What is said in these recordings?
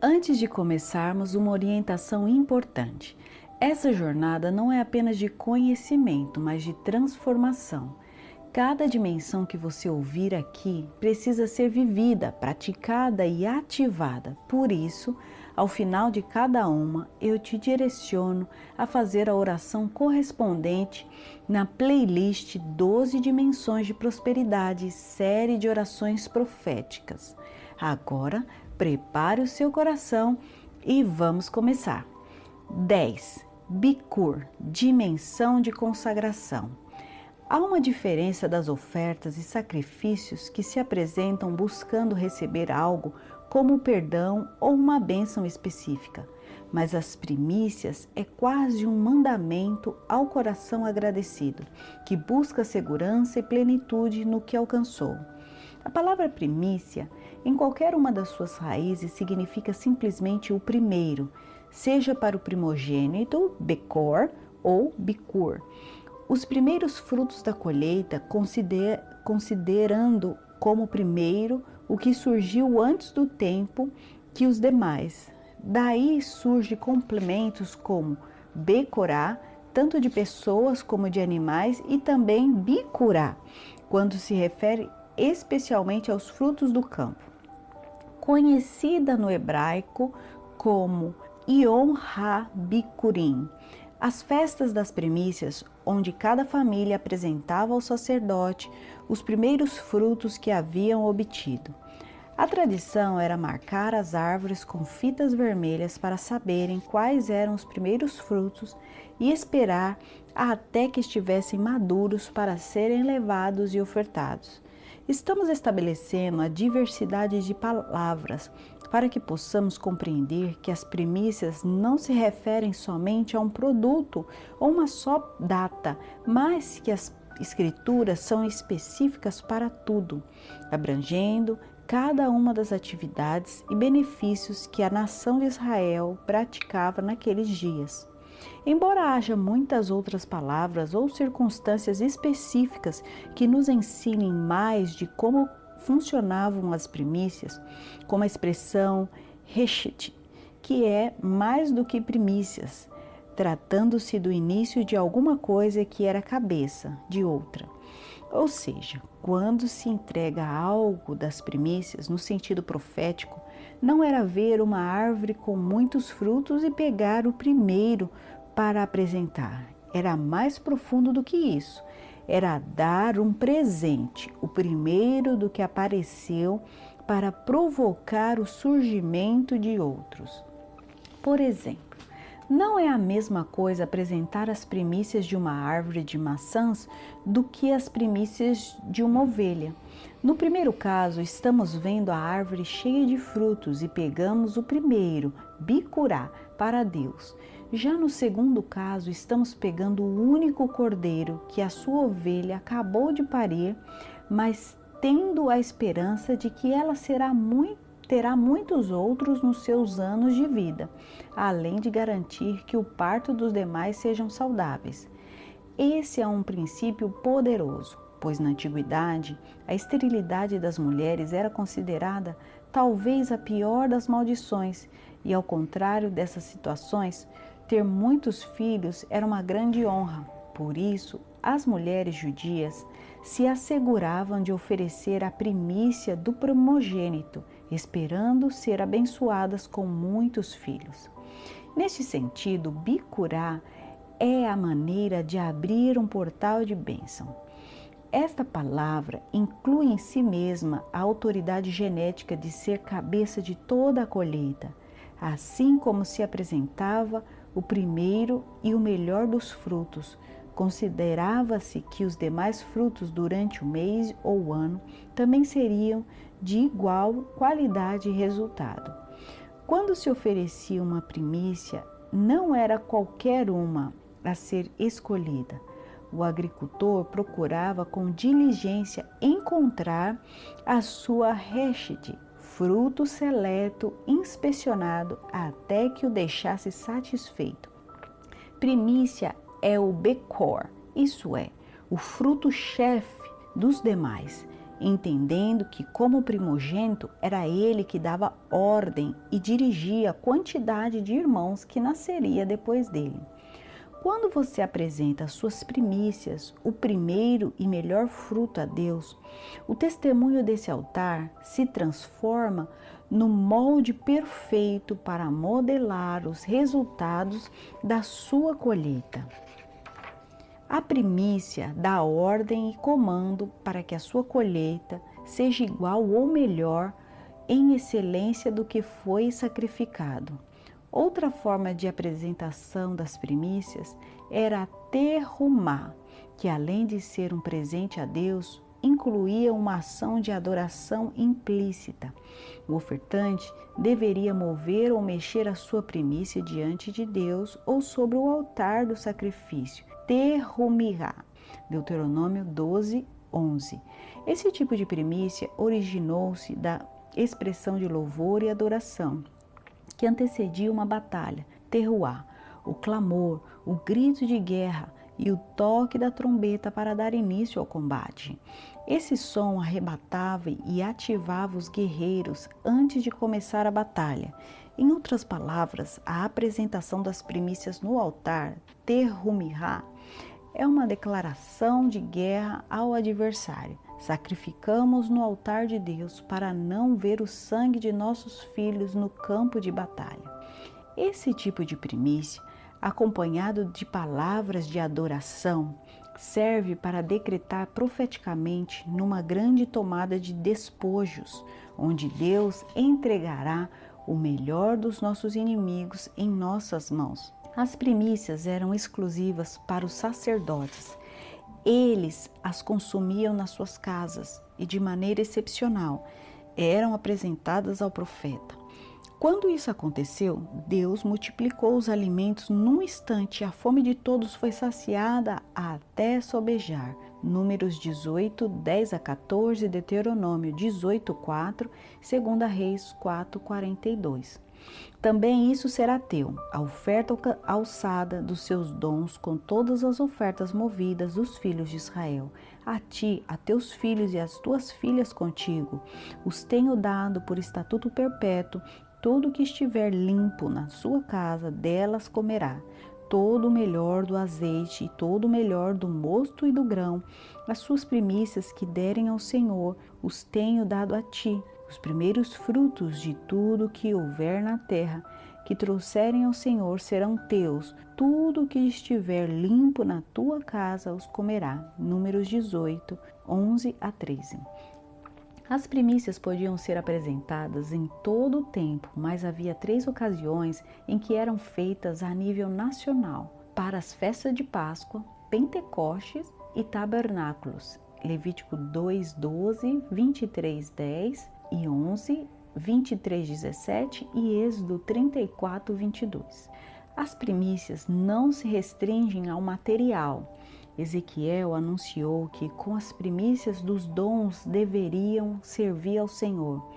Antes de começarmos, uma orientação importante. Essa jornada não é apenas de conhecimento, mas de transformação. Cada dimensão que você ouvir aqui precisa ser vivida, praticada e ativada. Por isso, ao final de cada uma, eu te direciono a fazer a oração correspondente na playlist 12 Dimensões de Prosperidade, série de orações proféticas. Agora, prepare o seu coração e vamos começar. 10. Bikur, dimensão de consagração. Há uma diferença das ofertas e sacrifícios que se apresentam buscando receber algo como perdão ou uma bênção específica, mas as primícias é quase um mandamento ao coração agradecido, que busca segurança e plenitude no que alcançou. A palavra primícia, em qualquer uma das suas raízes, significa simplesmente o primeiro, seja para o primogênito, Bekor, ou Bikur. Os primeiros frutos da colheita, considerando como primeiro o que surgiu antes do tempo que os demais. Daí surgem complementos como Bekorá, tanto de pessoas como de animais, e também Bikurá, quando se refere especialmente aos frutos do campo. Conhecida no hebraico como Yom HaBikurim. As festas das primícias, onde cada família apresentava ao sacerdote os primeiros frutos que haviam obtido. A tradição era marcar as árvores com fitas vermelhas para saberem quais eram os primeiros frutos e esperar até que estivessem maduros para serem levados e ofertados. Estamos estabelecendo a diversidade de palavras para que possamos compreender que as primícias não se referem somente a um produto ou uma só data, mas que as escrituras são específicas para tudo, abrangendo cada uma das atividades e benefícios que a nação de Israel praticava naqueles dias. Embora haja muitas outras palavras ou circunstâncias específicas que nos ensinem mais de como funcionavam as primícias, como a expressão Reshet, que é mais do que primícias, tratando-se do início de alguma coisa que era cabeça de outra. Ou seja, quando se entrega algo das primícias no sentido profético, não era ver uma árvore com muitos frutos e pegar o primeiro para apresentar. Era mais profundo do que isso. Era dar um presente, o primeiro do que apareceu, para provocar o surgimento de outros. Por exemplo, não é a mesma coisa apresentar as primícias de uma árvore de maçãs do que as primícias de uma ovelha. No primeiro caso, estamos vendo a árvore cheia de frutos e pegamos o primeiro, Bikurá, para Deus. Já no segundo caso, estamos pegando o único cordeiro que a sua ovelha acabou de parir, mas tendo a esperança de que ela terá muitos outros nos seus anos de vida, além de garantir que o parto dos demais sejam saudáveis. Esse é um princípio poderoso, pois na antiguidade a esterilidade das mulheres era considerada talvez a pior das maldições, e ao contrário dessas situações, ter muitos filhos era uma grande honra. Por isso, as mulheres judias se asseguravam de oferecer a primícia do primogênito, esperando ser abençoadas com muitos filhos. Neste sentido, Bikurá é a maneira de abrir um portal de bênção. Esta palavra inclui em si mesma a autoridade genética de ser cabeça de toda a colheita, assim como se apresentava o primeiro e o melhor dos frutos. Considerava-se que os demais frutos durante o mês ou o ano também seriam de igual qualidade e resultado. Quando se oferecia uma primícia, não era qualquer uma a ser escolhida. O agricultor procurava com diligência encontrar a sua Reshet, fruto seleto, inspecionado até que o deixasse satisfeito. Primícia é o Bekor, isso é, o fruto-chefe dos demais, entendendo que, como primogênito, era ele que dava ordem e dirigia a quantidade de irmãos que nasceria depois dele. Quando você apresenta as suas primícias, o primeiro e melhor fruto a Deus, o testemunho desse altar se transforma no molde perfeito para modelar os resultados da sua colheita. A primícia dá ordem e comando para que a sua colheita seja igual ou melhor em excelência do que foi sacrificado. Outra forma de apresentação das primícias era a terumá, que além de ser um presente a Deus, incluía uma ação de adoração implícita. O ofertante deveria mover ou mexer a sua primícia diante de Deus ou sobre o altar do sacrifício, terumá, Deuteronômio 12, 11. Esse tipo de primícia originou-se da expressão de louvor e adoração que antecedia uma batalha, terruá, o clamor, o grito de guerra e o toque da trombeta para dar início ao combate. Esse som arrebatava e ativava os guerreiros antes de começar a batalha. Em outras palavras, a apresentação das primícias no altar, terumá, é uma declaração de guerra ao adversário. Sacrificamos no altar de Deus para não ver o sangue de nossos filhos no campo de batalha. Esse tipo de primícia, acompanhado de palavras de adoração, serve para decretar profeticamente numa grande tomada de despojos, onde Deus entregará o melhor dos nossos inimigos em nossas mãos. As primícias eram exclusivas para os sacerdotes. Eles as consumiam nas suas casas e, de maneira excepcional, eram apresentadas ao profeta. Quando isso aconteceu, Deus multiplicou os alimentos num instante e a fome de todos foi saciada até sobejar. Números 18, 10 a 14, Deuteronômio 18, 4, 2 Reis 4, 42. Também isso será teu, a oferta alçada dos seus dons com todas as ofertas movidas dos filhos de Israel. A ti, a teus filhos e as tuas filhas contigo, os tenho dado por estatuto perpétuo, tudo que estiver limpo na sua casa, delas comerá. Todo o melhor do azeite e todo o melhor do mosto e do grão, as suas primícias que derem ao Senhor, os tenho dado a ti. Os primeiros frutos de tudo que houver na terra, que trouxerem ao Senhor, serão teus. Tudo que estiver limpo na tua casa os comerá. Números 18, 11 a 13. As primícias podiam ser apresentadas em todo o tempo, mas havia 3 ocasiões em que eram feitas a nível nacional: para as festas de Páscoa, Pentecostes e Tabernáculos. Levítico 2, 12, 23, 10 e 11, 23, 17 e Êxodo 34, 22. As primícias não se restringem ao material. Ezequiel anunciou que com as primícias dos dons deveriam servir ao Senhor.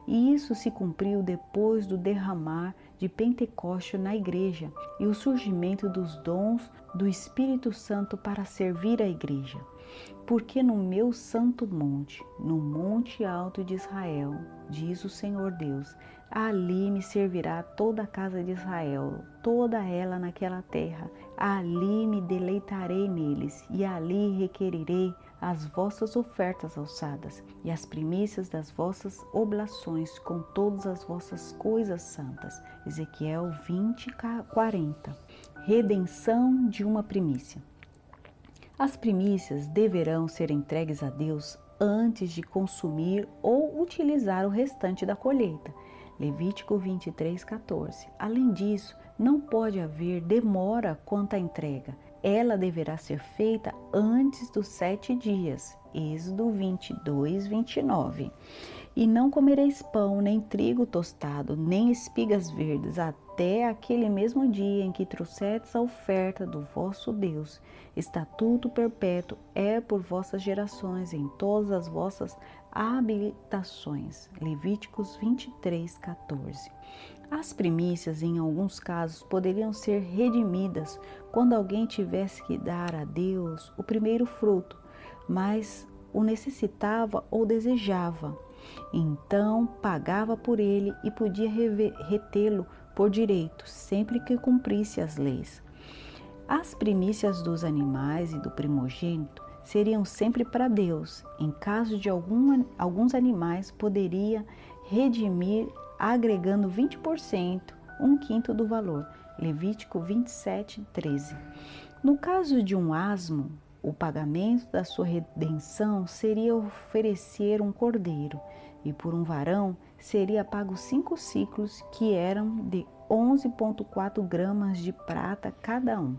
E isso se cumpriu depois do derramar de Pentecostes na igreja e o surgimento dos dons do Espírito Santo para servir a igreja. Porque no meu santo monte, no monte alto de Israel, diz o Senhor Deus, ali me servirá toda a casa de Israel, toda ela naquela terra. Ali me deleitarei neles, e ali requerirei as vossas ofertas alçadas, e as primícias das vossas oblações, com todas as vossas coisas santas. Ezequiel 20, 40. Redenção de uma primícia. As primícias deverão ser entregues a Deus antes de consumir ou utilizar o restante da colheita. Levítico 23, 14. Além disso, não pode haver demora quanto à entrega. Ela deverá ser feita antes dos 7 dias. Êxodo 22, 29. E não comereis pão, nem trigo tostado, nem espigas verdes, até aquele mesmo dia em que trouxerdes a oferta do vosso Deus. Estatuto perpétuo é por vossas gerações, em todas as vossas habitações. Levíticos 23, 14. As primícias, em alguns casos, poderiam ser redimidas quando alguém tivesse que dar a Deus o primeiro fruto, mas o necessitava ou desejava. Então pagava por ele e podia retê-lo por direito, sempre que cumprisse as leis. As primícias dos animais e do primogênito seriam sempre para Deus. Em caso de alguns animais, poderia redimir agregando 20%, um quinto do valor. Levítico 27:13. No caso de um asno, o pagamento da sua redenção seria oferecer um cordeiro, e por um varão seria pago 5 ciclos, que eram de 11,4 gramas de prata cada um.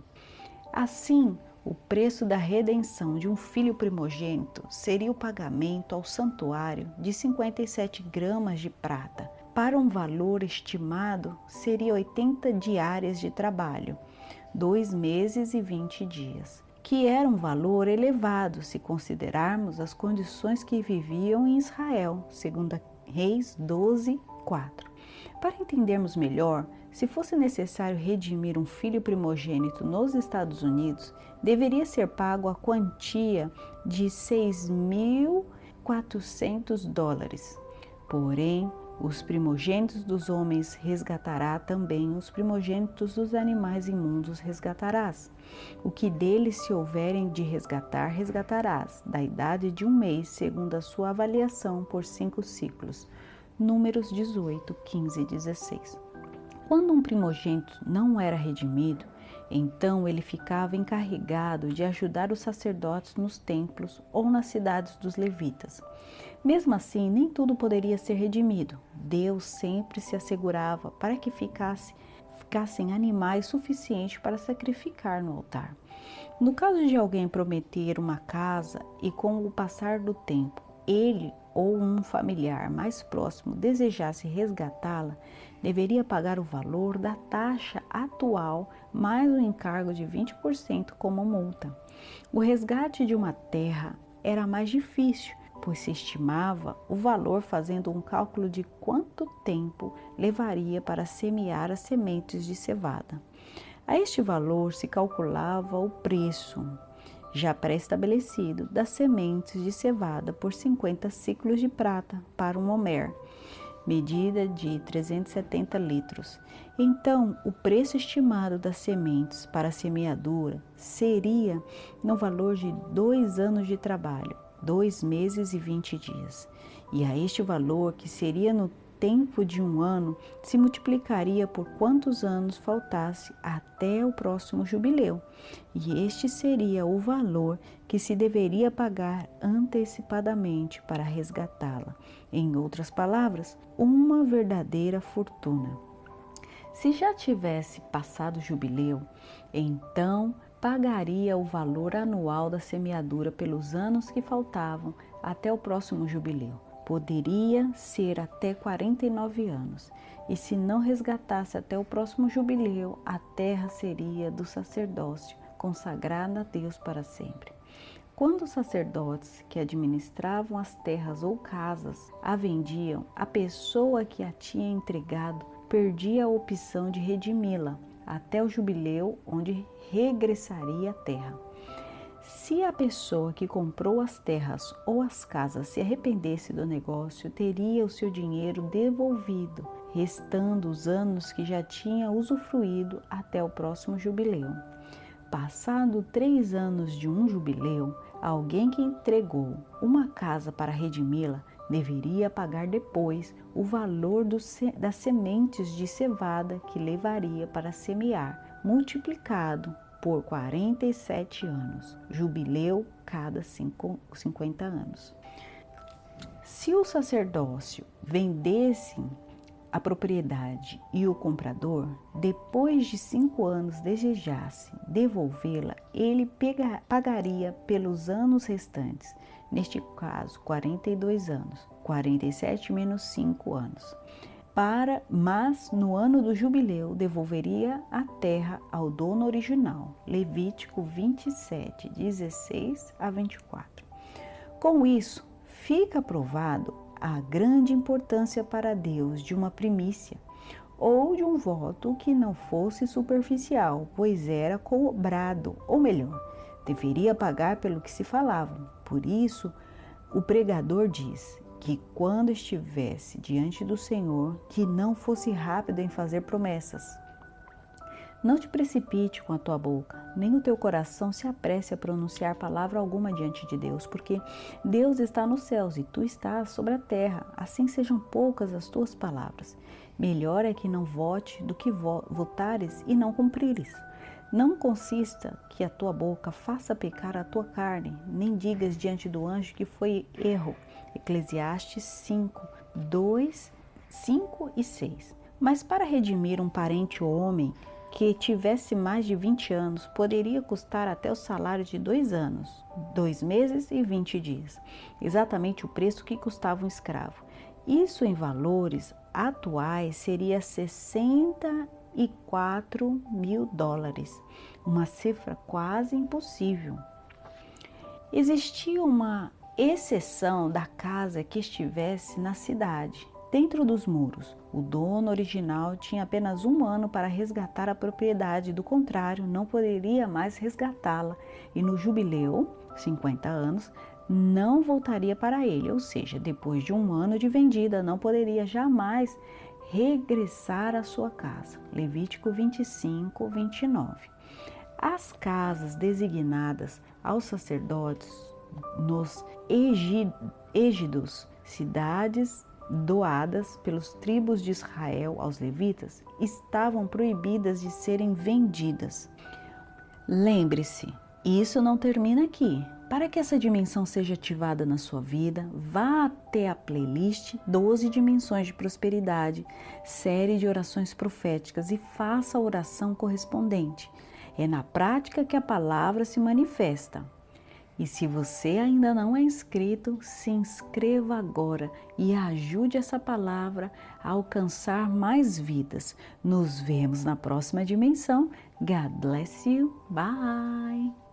Assim, o preço da redenção de um filho primogênito seria o pagamento ao santuário de 57 gramas de prata. Para um valor estimado, seria 80 diárias de trabalho, 2 meses e 20 dias, que era um valor elevado se considerarmos as condições que viviam em Israel, segundo Reis 12:4. Para entendermos melhor, se fosse necessário redimir um filho primogênito nos Estados Unidos, deveria ser pago a quantia de $6.400. Porém, os primogênitos dos homens resgatará também, os primogênitos dos animais imundos resgatarás. O que deles se houverem de resgatar, resgatarás, da idade de 1 mês, segundo a sua avaliação por 5 ciclos. Números 18, 15 e 16. Quando um primogênito não era redimido, então ele ficava encarregado de ajudar os sacerdotes nos templos ou nas cidades dos levitas. Mesmo assim, nem tudo poderia ser redimido. Deus sempre se assegurava para que ficassem animais suficientes para sacrificar no altar. No caso de alguém prometer uma casa e com o passar do tempo, ele ou um familiar mais próximo desejasse resgatá-la, deveria pagar o valor da taxa atual mais o encargo de 20% como multa. O resgate de uma terra era mais difícil, pois se estimava o valor fazendo um cálculo de quanto tempo levaria para semear as sementes de cevada. A este valor se calculava o preço já pré-estabelecido das sementes de cevada por 50 ciclos de prata para um homer, medida de 370 litros. Então, o preço estimado das sementes para a semeadura seria no valor de 2 anos de trabalho, 2 meses e 20 dias. E a este valor, que seria no tempo de 1 ano, se multiplicaria por quantos anos faltasse até o próximo jubileu, e este seria o valor que se deveria pagar antecipadamente para resgatá-la. Em outras palavras, uma verdadeira fortuna. Se já tivesse passado o jubileu, então pagaria o valor anual da semeadura pelos anos que faltavam até o próximo jubileu. Poderia ser até 49 anos, e se não resgatasse até o próximo jubileu, a terra seria do sacerdócio, consagrada a Deus para sempre. Quando os sacerdotes que administravam as terras ou casas a vendiam, a pessoa que a tinha entregado perdia a opção de redimi-la até o jubileu, onde regressaria à terra. Se a pessoa que comprou as terras ou as casas se arrependesse do negócio, teria o seu dinheiro devolvido, restando os anos que já tinha usufruído até o próximo jubileu. Passado 3 anos de um jubileu, alguém que entregou uma casa para redimi-la deveria pagar depois o valor das sementes de cevada que levaria para semear, multiplicado por 47 anos, jubileu cada 50 anos. Se o sacerdócio vendesse a propriedade e o comprador, depois de 5 anos desejasse devolvê-la, ele pagaria pelos anos restantes, neste caso 42 anos, 47 menos 5 anos. Mas no ano do jubileu devolveria a terra ao dono original. Levítico 27, 16 a 24. Com isso, fica provado a grande importância para Deus de uma primícia ou de um voto que não fosse superficial, pois era cobrado, ou melhor, deveria pagar pelo que se falava. Por isso, O pregador diz que quando estivesse diante do Senhor, que não fosse rápido em fazer promessas. Não te precipite com a tua boca, nem o teu coração se apresse a pronunciar palavra alguma diante de Deus, porque Deus está nos céus e tu estás sobre a terra, assim sejam poucas as tuas palavras. Melhor é que não vote do que votares e não cumprires. Não consista que a tua boca faça pecar a tua carne, nem digas diante do anjo que foi erro. Eclesiastes 5, 2, 5 e 6. Mas para redimir um parente homem que tivesse mais de 20 anos, poderia custar até o salário de 2 anos, 2 meses e 20 dias, exatamente o preço que custava um escravo. Isso em valores atuais seria 64 mil dólares, uma cifra quase impossível. Existia uma exceção da casa que estivesse na cidade, dentro dos muros. O dono original tinha apenas 1 ano para resgatar a propriedade, do contrário, não poderia mais resgatá-la, e no jubileu, 50 anos, não voltaria para ele, ou seja, depois de 1 ano de vendida, não poderia jamais regressar à sua casa. Levítico 25, 29. As casas designadas aos sacerdotes nos êgidos, cidades doadas pelos tribos de Israel aos levitas, estavam proibidas de serem vendidas. Lembre-se, isso não termina aqui. Para que essa dimensão seja ativada na sua vida, vá até a playlist 12 Dimensões de Prosperidade, série de orações proféticas, e faça a oração correspondente. É na prática que a palavra se manifesta. E se você ainda não é inscrito, se inscreva agora e ajude essa palavra a alcançar mais vidas. Nos vemos na próxima dimensão. God bless you. Bye!